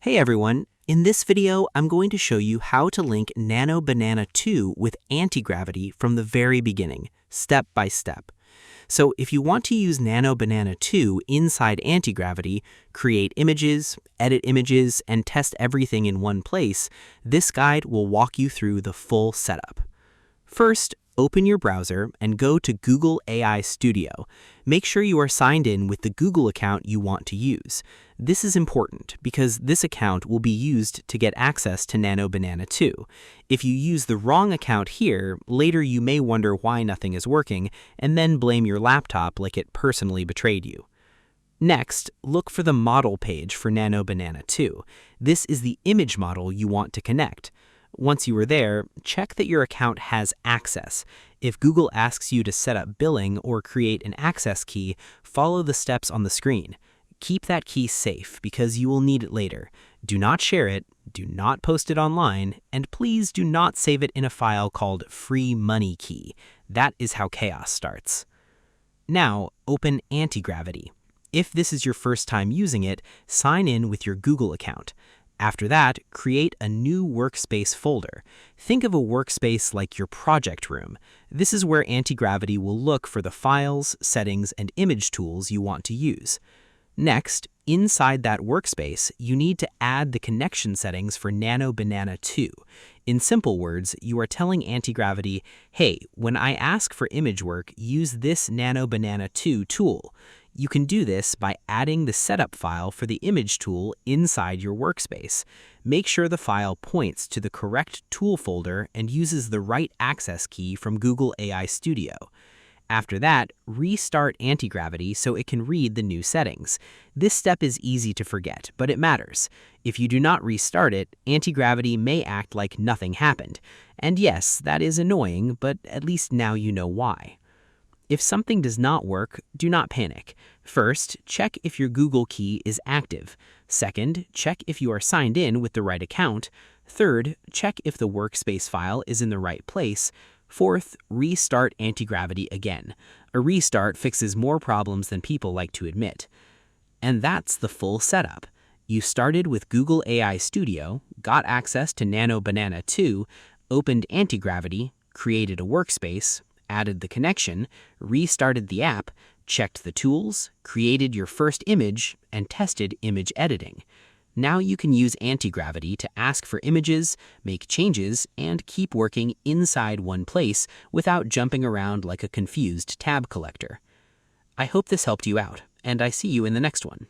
Hey everyone, in this video I'm going to show you how to link Nano Banana 2 with Antigravity from the very beginning, step by step. So if you want to use Nano Banana 2 inside Antigravity, create images, edit images, and test everything in one place, this guide will walk you through the full setup. First, open your browser and go to Google AI Studio. Make sure you are signed in with the Google account you want to use. This is important because this account will be used to get access to Nano Banana 2. If you use the wrong account here, later you may wonder why nothing is working and then blame your laptop like it personally betrayed you. Next, look for the model page for Nano Banana 2. This is the image model you want to connect. Once you are there, check that your account has access. If Google asks you to set up billing or create an access key, follow the steps on the screen. Keep that key safe because you will need it later. Do not share it, do not post it online, and please do not save it in a file called free money key. That is how chaos starts. Now, open Antigravity. If this is your first time using it, sign in with your Google account. After that, create a new workspace folder. Think of a workspace like your project room. This is where Antigravity will look for the files, settings, and image tools you want to use. Next, inside that workspace, you need to add the connection settings for Nano Banana 2. In simple words, you are telling Antigravity, hey, when I ask for image work, use this Nano Banana 2 tool. You can do this by adding the setup file for the image tool inside your workspace. Make sure the file points to the correct tool folder and uses the right access key from Google AI Studio. After that, restart Antigravity so it can read the new settings. This step is easy to forget, but it matters. If you do not restart it, Antigravity may act like nothing happened. And yes, that is annoying, but at least now you know why. If something does not work, do not panic. First, check if your Google key is active. Second, check if you are signed in with the right account. Third, check if the workspace file is in the right place. Fourth, restart Antigravity again. A restart fixes more problems than people like to admit. And that's the full setup. You started with Google AI Studio, got access to Nano Banana 2, opened Antigravity, created a workspace, added the connection, restarted the app, checked the tools, created your first image, and tested image editing. Now you can use Antigravity to ask for images, make changes, and keep working inside one place without jumping around like a confused tab collector. I hope this helped you out, and I see you in the next one.